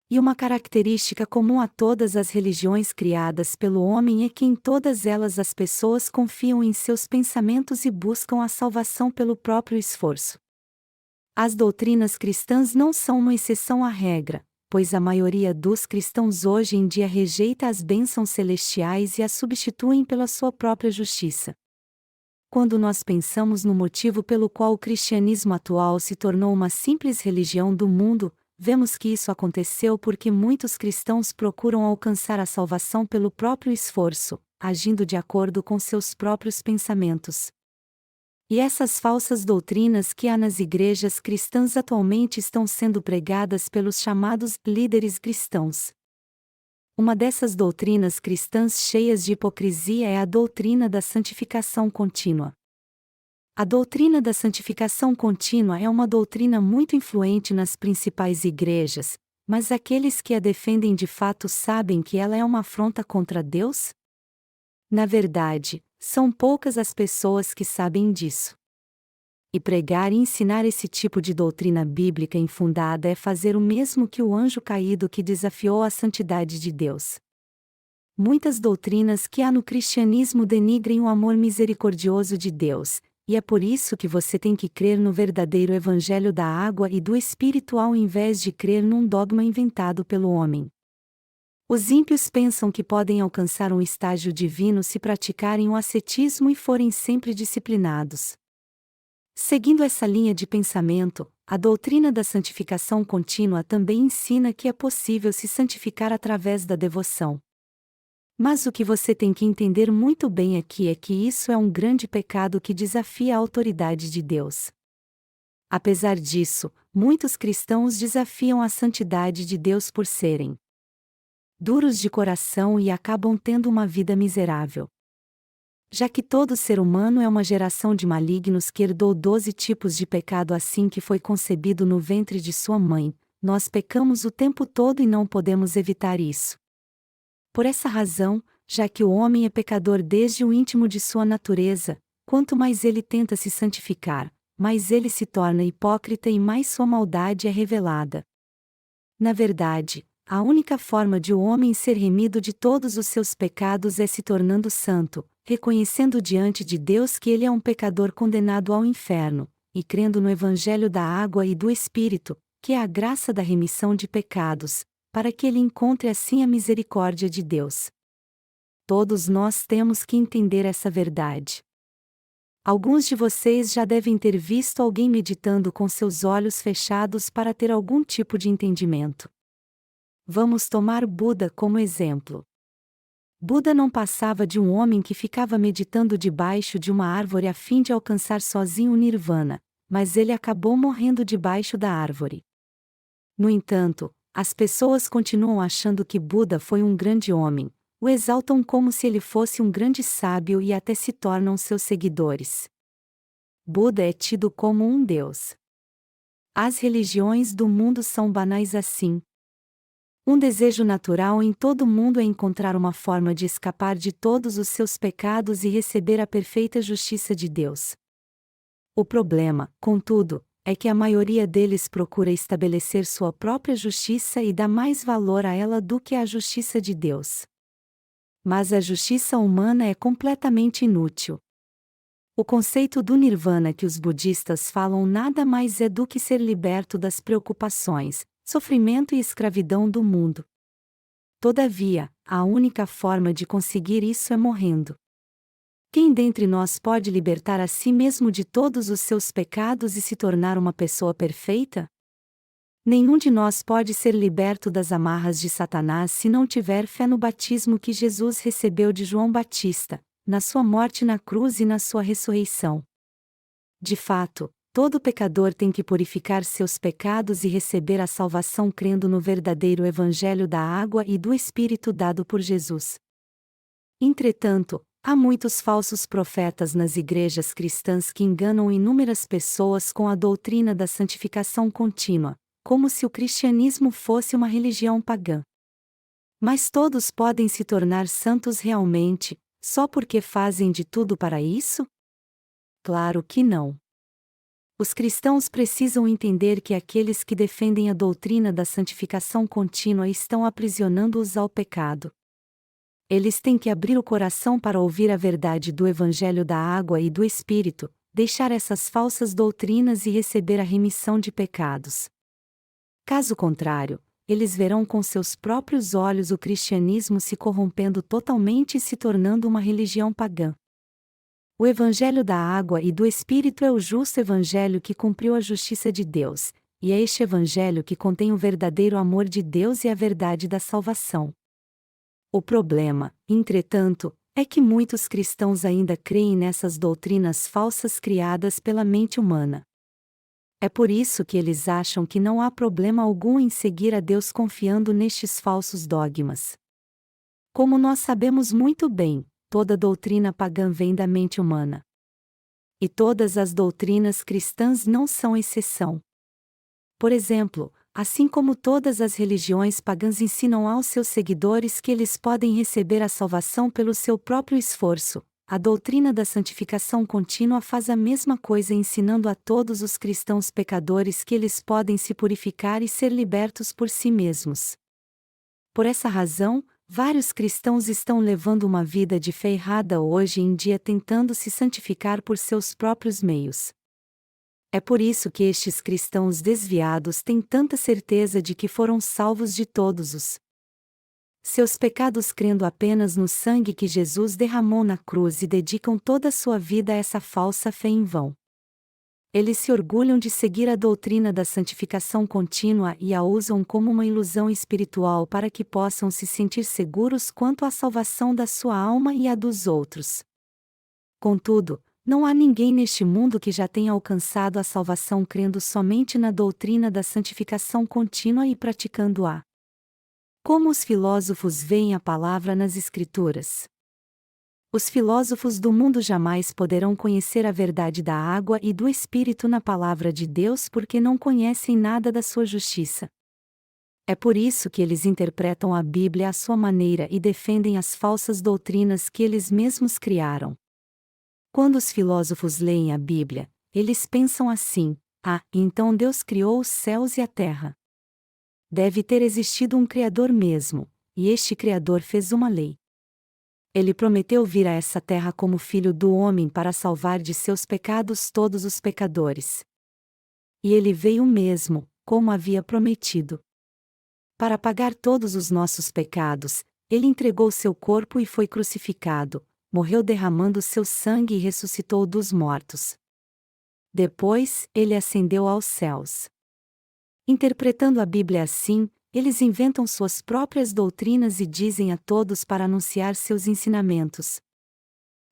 [SPEAKER 1] E uma característica comum a todas as religiões criadas pelo homem é que em todas elas as pessoas confiam em seus pensamentos e buscam a salvação pelo próprio esforço. As doutrinas cristãs não são uma exceção à regra, pois a maioria dos cristãos hoje em dia rejeita as bênçãos celestiais e as substituem pela sua própria justiça. Quando nós pensamos no motivo pelo qual o cristianismo atual se tornou uma simples religião do mundo, vemos que isso aconteceu porque muitos cristãos procuram alcançar a salvação pelo próprio esforço, agindo de acordo com seus próprios pensamentos. E essas falsas doutrinas que há nas igrejas cristãs atualmente estão sendo pregadas pelos chamados líderes cristãos. Uma dessas doutrinas cristãs cheias de hipocrisia é a doutrina da santificação contínua. A doutrina da santificação contínua é uma doutrina muito influente nas principais igrejas, mas aqueles que a defendem de fato sabem que ela é uma afronta contra Deus? Na verdade, são poucas as pessoas que sabem disso. E pregar e ensinar esse tipo de doutrina bíblica infundada é fazer o mesmo que o anjo caído que desafiou a santidade de Deus. Muitas doutrinas que há no cristianismo denigrem o amor misericordioso de Deus, e é por isso que você tem que crer no verdadeiro evangelho da água e do Espírito ao invés de crer num dogma inventado pelo homem. Os ímpios pensam que podem alcançar um estágio divino se praticarem o ascetismo e forem sempre disciplinados. Seguindo essa linha de pensamento, a doutrina da santificação contínua também ensina que é possível se santificar através da devoção. Mas o que você tem que entender muito bem aqui é que isso é um grande pecado que desafia a autoridade de Deus. Apesar disso, muitos cristãos desafiam a santidade de Deus por serem duros de coração e acabam tendo uma vida miserável. Já que todo ser humano é uma geração de malignos que herdou 12 tipos de pecado assim que foi concebido no ventre de sua mãe, nós pecamos o tempo todo e não podemos evitar isso. Por essa razão, já que o homem é pecador desde o íntimo de sua natureza, quanto mais ele tenta se santificar, mais ele se torna hipócrita e mais sua maldade é revelada. Na verdade, a única forma de o homem ser remido de todos os seus pecados é se tornando santo, reconhecendo diante de Deus que ele é um pecador condenado ao inferno, e crendo no Evangelho da água e do Espírito, que é a graça da remissão de pecados, para que ele encontre assim a misericórdia de Deus. Todos nós temos que entender essa verdade. Alguns de vocês já devem ter visto alguém meditando com seus olhos fechados para ter algum tipo de entendimento. Vamos tomar Buda como exemplo. Buda não passava de um homem que ficava meditando debaixo de uma árvore a fim de alcançar sozinho o nirvana, mas ele acabou morrendo debaixo da árvore. No entanto, as pessoas continuam achando que Buda foi um grande homem, o exaltam como se ele fosse um grande sábio e até se tornam seus seguidores. Buda é tido como um deus. As religiões do mundo são banais assim. Um desejo natural em todo mundo é encontrar uma forma de escapar de todos os seus pecados e receber a perfeita justiça de Deus. O problema, contudo, é que a maioria deles procura estabelecer sua própria justiça e dá mais valor a ela do que à justiça de Deus. Mas a justiça humana é completamente inútil. O conceito do nirvana que os budistas falam nada mais é do que ser liberto das preocupações, sofrimento e escravidão do mundo. Todavia, a única forma de conseguir isso é morrendo. Quem dentre nós pode libertar a si mesmo de todos os seus pecados e se tornar uma pessoa perfeita? Nenhum de nós pode ser liberto das amarras de Satanás se não tiver fé no batismo que Jesus recebeu de João Batista, na sua morte na cruz e na sua ressurreição. De fato, todo pecador tem que purificar seus pecados e receber a salvação crendo no verdadeiro Evangelho da água e do Espírito dado por Jesus. Entretanto, há muitos falsos profetas nas igrejas cristãs que enganam inúmeras pessoas com a doutrina da santificação contínua, como se o cristianismo fosse uma religião pagã. Mas todos podem se tornar santos realmente, só porque fazem de tudo para isso? Claro que não. Os cristãos precisam entender que aqueles que defendem a doutrina da santificação contínua estão aprisionando-os ao pecado. Eles têm que abrir o coração para ouvir a verdade do Evangelho da água e do Espírito, deixar essas falsas doutrinas e receber a remissão de pecados. Caso contrário, eles verão com seus próprios olhos o cristianismo se corrompendo totalmente e se tornando uma religião pagã. O Evangelho da água e do Espírito é o justo Evangelho que cumpriu a justiça de Deus, e é este evangelho que contém o verdadeiro amor de Deus e a verdade da salvação. O problema, entretanto, é que muitos cristãos ainda creem nessas doutrinas falsas criadas pela mente humana. É por isso que eles acham que não há problema algum em seguir a Deus confiando nestes falsos dogmas. Como nós sabemos muito bem, toda doutrina pagã vem da mente humana. E todas as doutrinas cristãs não são exceção. Por exemplo, assim como todas as religiões pagãs ensinam aos seus seguidores que eles podem receber a salvação pelo seu próprio esforço, a doutrina da santificação contínua faz a mesma coisa ensinando a todos os cristãos pecadores que eles podem se purificar e ser libertos por si mesmos. Por essa razão, vários cristãos estão levando uma vida de fé errada hoje em dia tentando se santificar por seus próprios meios. É por isso que estes cristãos desviados têm tanta certeza de que foram salvos de todos os seus pecados crendo apenas no sangue que Jesus derramou na cruz e dedicam toda a sua vida a essa falsa fé em vão. Eles se orgulham de seguir a doutrina da santificação contínua e a usam como uma ilusão espiritual para que possam se sentir seguros quanto à salvação da sua alma e a dos outros. Contudo, não há ninguém neste mundo que já tenha alcançado a salvação crendo somente na doutrina da santificação contínua e praticando-a. Como os filósofos veem a palavra nas Escrituras? Os filósofos do mundo jamais poderão conhecer a verdade da água e do Espírito na palavra de Deus porque não conhecem nada da sua justiça. É por isso que eles interpretam a Bíblia à sua maneira e defendem as falsas doutrinas que eles mesmos criaram. Quando os filósofos leem a Bíblia, eles pensam assim: então Deus criou os céus e a terra. Deve ter existido um Criador mesmo, e este Criador fez uma lei. Ele prometeu vir a essa terra como filho do homem para salvar de seus pecados todos os pecadores. E ele veio mesmo, como havia prometido. Para pagar todos os nossos pecados, ele entregou seu corpo e foi crucificado, morreu derramando seu sangue e ressuscitou dos mortos. Depois, ele ascendeu aos céus. Interpretando a Bíblia assim, eles inventam suas próprias doutrinas e dizem a todos para anunciar seus ensinamentos.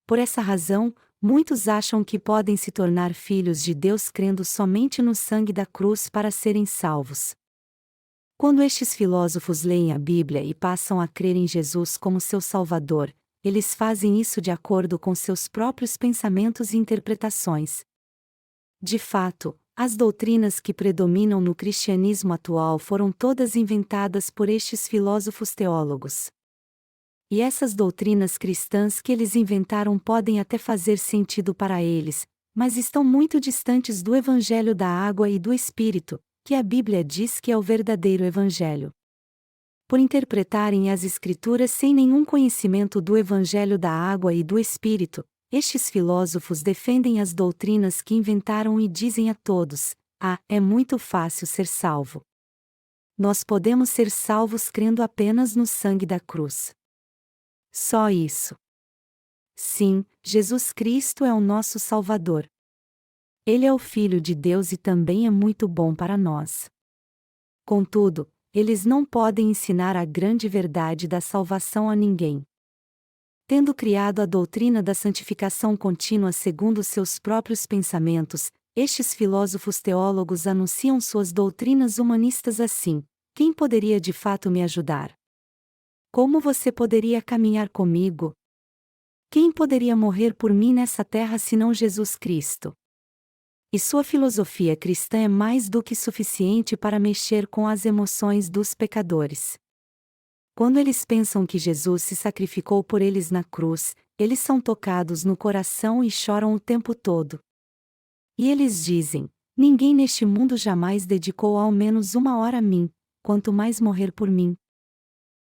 [SPEAKER 1] Por essa razão, muitos acham que podem se tornar filhos de Deus crendo somente no sangue da cruz para serem salvos. Quando estes filósofos leem a Bíblia e passam a crer em Jesus como seu Salvador, eles fazem isso de acordo com seus próprios pensamentos e interpretações. De fato, as doutrinas que predominam no cristianismo atual foram todas inventadas por estes filósofos teólogos. E essas doutrinas cristãs que eles inventaram podem até fazer sentido para eles, mas estão muito distantes do Evangelho da água e do Espírito, que a Bíblia diz que é o verdadeiro Evangelho. Por interpretarem as Escrituras sem nenhum conhecimento do Evangelho da água e do Espírito, estes filósofos defendem as doutrinas que inventaram e dizem a todos: é muito fácil ser salvo. Nós podemos ser salvos crendo apenas no sangue da cruz. Só isso. Sim, Jesus Cristo é o nosso Salvador. Ele é o Filho de Deus e também é muito bom para nós. Contudo, eles não podem ensinar a grande verdade da salvação a ninguém. Tendo criado a doutrina da santificação contínua segundo seus próprios pensamentos, estes filósofos teólogos anunciam suas doutrinas humanistas assim: quem poderia de fato me ajudar? Como você poderia caminhar comigo? Quem poderia morrer por mim nessa terra senão Jesus Cristo? E sua filosofia cristã é mais do que suficiente para mexer com as emoções dos pecadores. Quando eles pensam que Jesus se sacrificou por eles na cruz, eles são tocados no coração e choram o tempo todo. E eles dizem: ninguém neste mundo jamais dedicou ao menos uma hora a mim, quanto mais morrer por mim.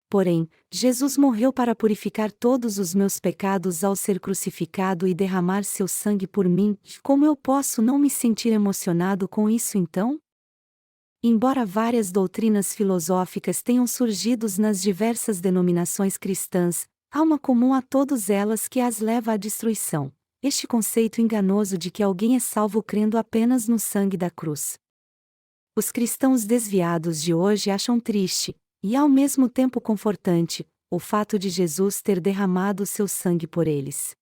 [SPEAKER 1] Porém, Jesus morreu para purificar todos os meus pecados ao ser crucificado e derramar seu sangue por mim. Como eu posso não me sentir emocionado com isso então? Embora várias doutrinas filosóficas tenham surgido nas diversas denominações cristãs, há uma comum a todas elas que as leva à destruição: este conceito enganoso de que alguém é salvo crendo apenas no sangue da cruz. Os cristãos desviados de hoje acham triste, e ao mesmo tempo confortante, o fato de Jesus ter derramado seu sangue por eles.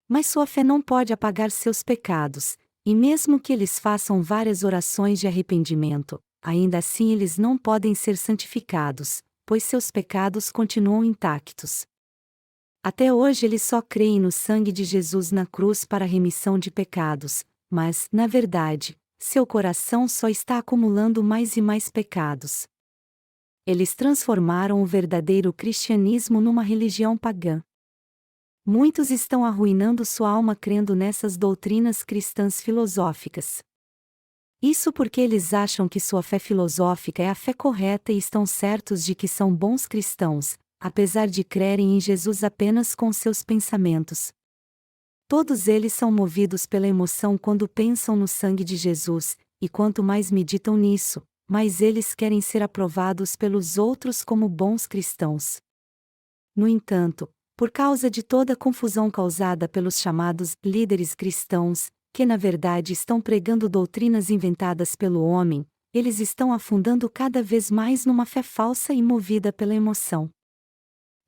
[SPEAKER 1] Mas sua fé não pode apagar seus pecados, e mesmo que eles façam várias orações de arrependimento, ainda assim eles não podem ser santificados, pois seus pecados continuam intactos. Até hoje eles só creem no sangue de Jesus na cruz para a remissão de pecados, mas, na verdade, seu coração só está acumulando mais e mais pecados. Eles transformaram o verdadeiro cristianismo numa religião pagã. Muitos estão arruinando sua alma crendo nessas doutrinas cristãs filosóficas. Isso porque eles acham que sua fé filosófica é a fé correta e estão certos de que são bons cristãos, apesar de crerem em Jesus apenas com seus pensamentos. Todos eles são movidos pela emoção quando pensam no sangue de Jesus, e quanto mais meditam nisso, mais eles querem ser aprovados pelos outros como bons cristãos. No entanto, por causa de toda a confusão causada pelos chamados líderes cristãos, que na verdade estão pregando doutrinas inventadas pelo homem, eles estão afundando cada vez mais numa fé falsa e movida pela emoção.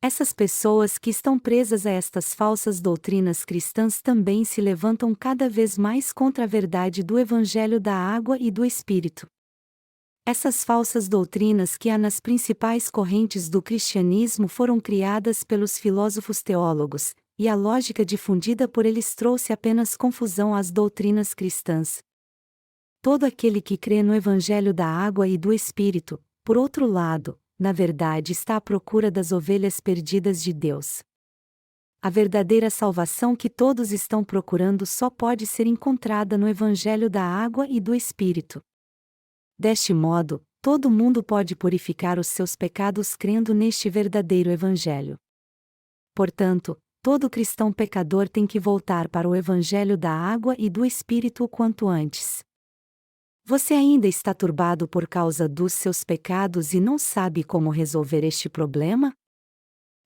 [SPEAKER 1] Essas pessoas que estão presas a estas falsas doutrinas cristãs também se levantam cada vez mais contra a verdade do Evangelho da Água e do Espírito. Essas falsas doutrinas que há nas principais correntes do cristianismo foram criadas pelos filósofos teólogos, e a lógica difundida por eles trouxe apenas confusão às doutrinas cristãs. Todo aquele que crê no Evangelho da Água e do Espírito, por outro lado, na verdade está à procura das ovelhas perdidas de Deus. A verdadeira salvação que todos estão procurando só pode ser encontrada no Evangelho da Água e do Espírito. Deste modo, todo mundo pode purificar os seus pecados crendo neste verdadeiro Evangelho. Portanto, todo cristão pecador tem que voltar para o Evangelho da Água e do Espírito o quanto antes. Você ainda está turbado por causa dos seus pecados e não sabe como resolver este problema?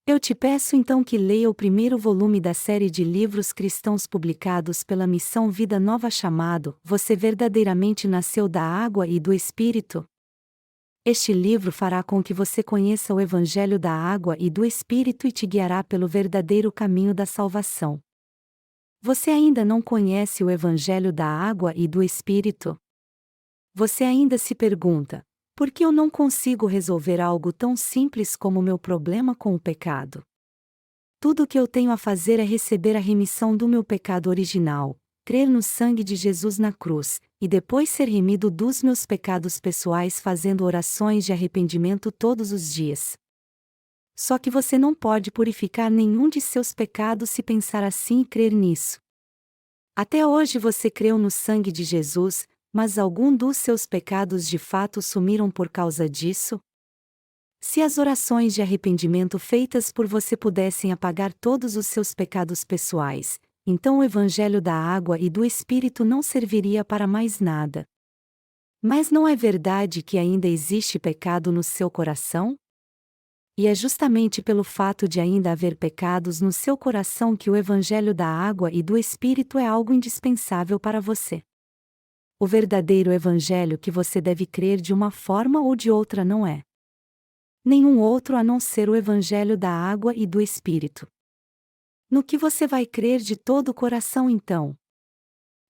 [SPEAKER 1] Eu te peço então que leia o primeiro volume da série de livros cristãos publicados pela Missão Vida Nova chamado Você Verdadeiramente Nasceu da Água e do Espírito? Este livro fará com que você conheça o Evangelho da Água e do Espírito e te guiará pelo verdadeiro caminho da salvação. Você ainda não conhece o Evangelho da Água e do Espírito? Você ainda se pergunta: por que eu não consigo resolver algo tão simples como o meu problema com o pecado? Tudo o que eu tenho a fazer é receber a remissão do meu pecado original, crer no sangue de Jesus na cruz, e depois ser remido dos meus pecados pessoais fazendo orações de arrependimento todos os dias. Só que você não pode purificar nenhum de seus pecados se pensar assim e crer nisso. Até hoje você creu no sangue de Jesus, mas algum dos seus pecados de fato sumiram por causa disso? Se as orações de arrependimento feitas por você pudessem apagar todos os seus pecados pessoais, então o Evangelho da Água e do Espírito não serviria para mais nada. Mas não é verdade que ainda existe pecado no seu coração? E é justamente pelo fato de ainda haver pecados no seu coração que o Evangelho da Água e do Espírito é algo indispensável para você. O verdadeiro Evangelho que você deve crer de uma forma ou de outra não é nenhum outro a não ser o Evangelho da Água e do Espírito. No que você vai crer de todo o coração então?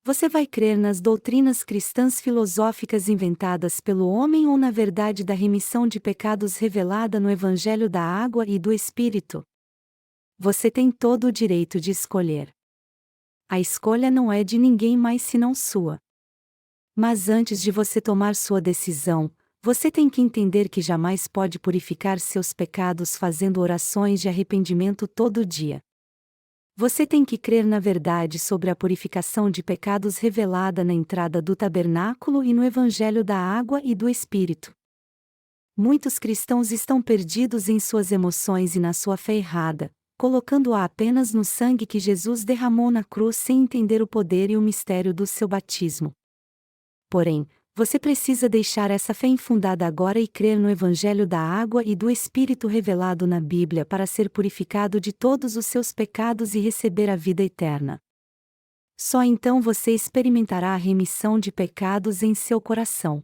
[SPEAKER 1] Você vai crer nas doutrinas cristãs filosóficas inventadas pelo homem ou na verdade da remissão de pecados revelada no Evangelho da Água e do Espírito? Você tem todo o direito de escolher. A escolha não é de ninguém mais senão sua. Mas antes de você tomar sua decisão, você tem que entender que jamais pode purificar seus pecados fazendo orações de arrependimento todo dia. Você tem que crer na verdade sobre a purificação de pecados revelada na entrada do tabernáculo e no Evangelho da Água e do Espírito. Muitos cristãos estão perdidos em suas emoções e na sua fé errada, colocando-a apenas no sangue que Jesus derramou na cruz sem entender o poder e o mistério do seu batismo. Porém, você precisa deixar essa fé infundada agora e crer no Evangelho da Água e do Espírito revelado na Bíblia para ser purificado de todos os seus pecados e receber a vida eterna. Só então você experimentará a remissão de pecados em seu coração.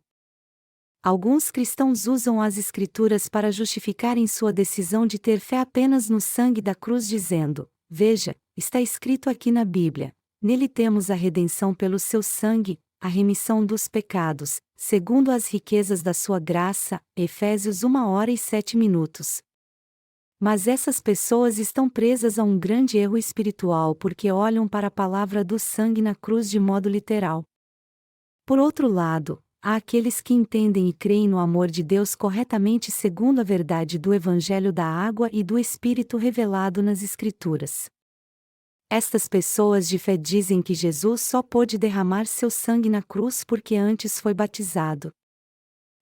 [SPEAKER 1] Alguns cristãos usam as Escrituras para justificarem sua decisão de ter fé apenas no sangue da cruz, dizendo: veja, está escrito aqui na Bíblia, nele temos a redenção pelo seu sangue, a remissão dos pecados, segundo as riquezas da sua graça. Efésios 1h07. Mas essas pessoas estão presas a um grande erro espiritual porque olham para a palavra do sangue na cruz de modo literal. Por outro lado, há aqueles que entendem e creem no amor de Deus corretamente segundo a verdade do Evangelho da água e do Espírito revelado nas Escrituras. Estas pessoas de fé dizem que Jesus só pôde derramar seu sangue na cruz porque antes foi batizado.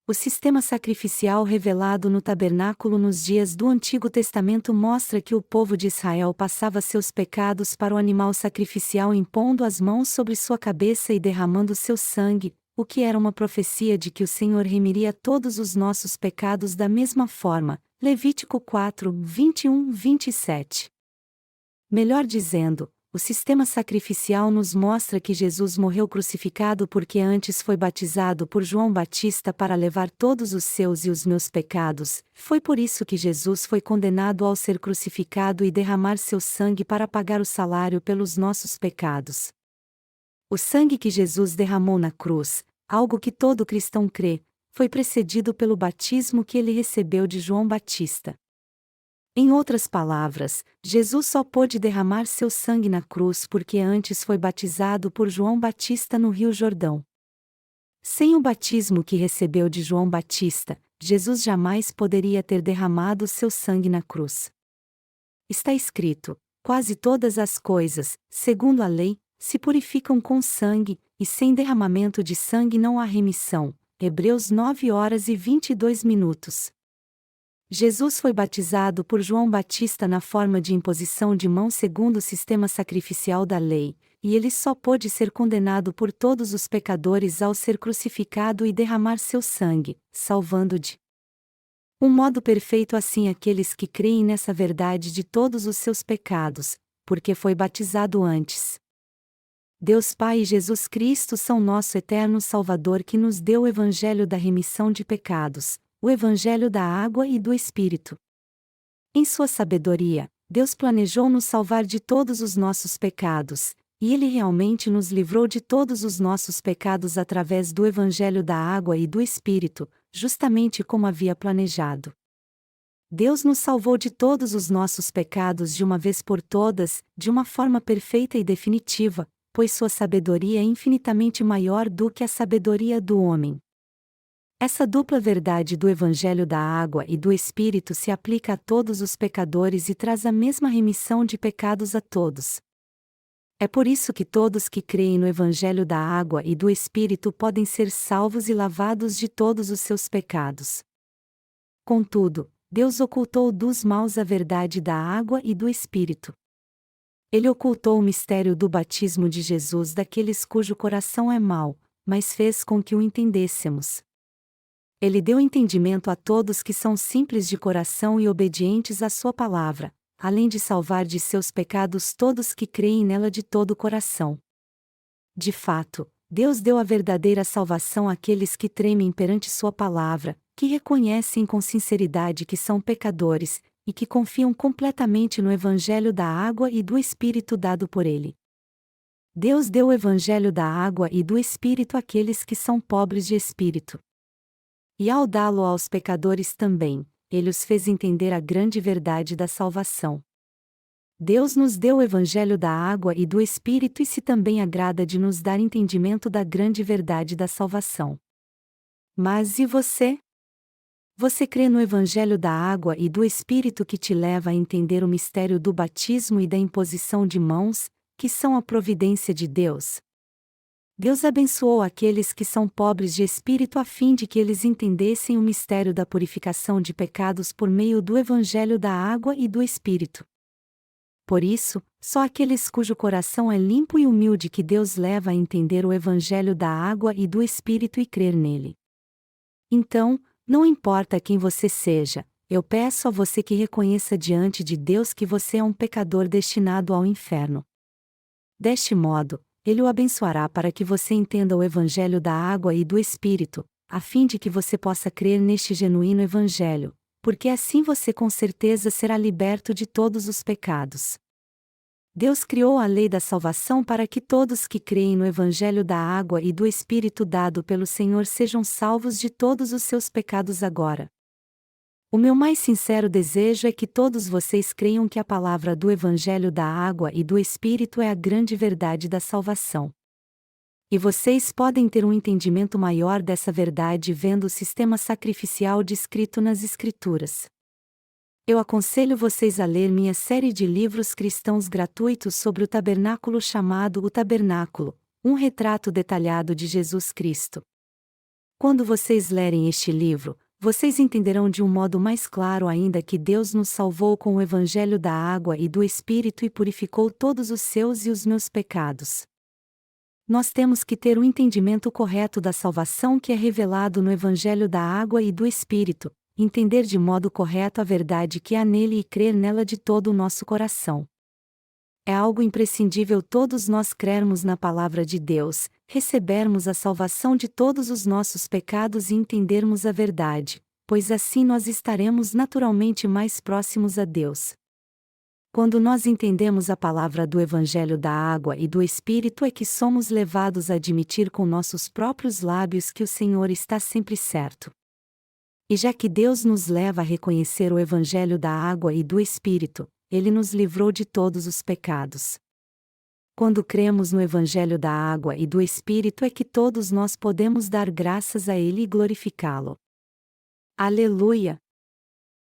[SPEAKER 1] O sistema sacrificial revelado no tabernáculo nos dias do Antigo Testamento mostra que o povo de Israel passava seus pecados para o animal sacrificial impondo as mãos sobre sua cabeça e derramando seu sangue, o que era uma profecia de que o Senhor remiria todos os nossos pecados da mesma forma. Levítico 4, 21-27. Melhor dizendo, o sistema sacrificial nos mostra que Jesus morreu crucificado porque antes foi batizado por João Batista para levar todos os seus e os meus pecados. Foi por isso que Jesus foi condenado ao ser crucificado e derramar seu sangue para pagar o salário pelos nossos pecados. O sangue que Jesus derramou na cruz, algo que todo cristão crê, foi precedido pelo batismo que ele recebeu de João Batista. Em outras palavras, Jesus só pôde derramar seu sangue na cruz porque antes foi batizado por João Batista no Rio Jordão. Sem o batismo que recebeu de João Batista, Jesus jamais poderia ter derramado seu sangue na cruz. Está escrito: quase todas as coisas, segundo a lei, se purificam com sangue, e sem derramamento de sangue não há remissão. Hebreus 9h22. Jesus foi batizado por João Batista na forma de imposição de mãos segundo o sistema sacrificial da lei, e ele só pôde ser condenado por todos os pecadores ao ser crucificado e derramar seu sangue, salvando de um modo perfeito assim aqueles que creem nessa verdade de todos os seus pecados, porque foi batizado antes. Deus Pai e Jesus Cristo são nosso eterno Salvador que nos deu o Evangelho da remissão de pecados, o Evangelho da água e do Espírito. Em sua sabedoria, Deus planejou nos salvar de todos os nossos pecados, e Ele realmente nos livrou de todos os nossos pecados através do Evangelho da água e do Espírito, justamente como havia planejado. Deus nos salvou de todos os nossos pecados de uma vez por todas, de uma forma perfeita e definitiva, pois sua sabedoria é infinitamente maior do que a sabedoria do homem. Essa dupla verdade do Evangelho da água e do Espírito se aplica a todos os pecadores e traz a mesma remissão de pecados a todos. É por isso que todos que creem no Evangelho da água e do Espírito podem ser salvos e lavados de todos os seus pecados. Contudo, Deus ocultou dos maus a verdade da água e do Espírito. Ele ocultou o mistério do batismo de Jesus daqueles cujo coração é mau, mas fez com que o entendêssemos. Ele deu entendimento a todos que são simples de coração e obedientes à sua palavra, além de salvar de seus pecados todos que creem nela de todo o coração. De fato, Deus deu a verdadeira salvação àqueles que tremem perante sua palavra, que reconhecem com sinceridade que são pecadores, e que confiam completamente no Evangelho da água e do Espírito dado por Ele. Deus deu o Evangelho da água e do Espírito àqueles que são pobres de espírito. E ao dá-lo aos pecadores também, Ele os fez entender a grande verdade da salvação. Deus nos deu o Evangelho da água e do Espírito e se também agrada de nos dar entendimento da grande verdade da salvação. Mas e você? Você crê no Evangelho da água e do Espírito que te leva a entender o mistério do batismo e da imposição de mãos, que são a providência de Deus? Deus abençoou aqueles que são pobres de espírito a fim de que eles entendessem o mistério da purificação de pecados por meio do Evangelho da água e do Espírito. Por isso, só aqueles cujo coração é limpo e humilde que Deus leva a entender o Evangelho da água e do Espírito e crer nele. Então, não importa quem você seja, eu peço a você que reconheça diante de Deus que você é um pecador destinado ao inferno. Deste modo, Ele o abençoará para que você entenda o Evangelho da água e do Espírito, a fim de que você possa crer neste genuíno Evangelho, porque assim você com certeza será liberto de todos os pecados. Deus criou a lei da salvação para que todos que creem no Evangelho da água e do Espírito dado pelo Senhor sejam salvos de todos os seus pecados agora. O meu mais sincero desejo é que todos vocês creiam que a palavra do Evangelho da água e do Espírito é a grande verdade da salvação. E vocês podem ter um entendimento maior dessa verdade vendo o sistema sacrificial descrito nas Escrituras. Eu aconselho vocês a ler minha série de livros cristãos gratuitos sobre o tabernáculo chamado O Tabernáculo, um retrato detalhado de Jesus Cristo. Quando vocês lerem este livro, vocês entenderão de um modo mais claro ainda que Deus nos salvou com o Evangelho da água e do Espírito e purificou todos os seus e os meus pecados. Nós temos que ter o entendimento correto da salvação que é revelado no Evangelho da água e do Espírito, entender de modo correto a verdade que há nele e crer nela de todo o nosso coração. É algo imprescindível todos nós crermos na palavra de Deus, recebermos a salvação de todos os nossos pecados e entendermos a verdade, pois assim nós estaremos naturalmente mais próximos a Deus. Quando nós entendemos a palavra do Evangelho da água e do Espírito é que somos levados a admitir com nossos próprios lábios que o Senhor está sempre certo. E já que Deus nos leva a reconhecer o Evangelho da água e do Espírito, Ele nos livrou de todos os pecados. Quando cremos no Evangelho da água e do Espírito é que todos nós podemos dar graças a Ele e glorificá-lo. Aleluia!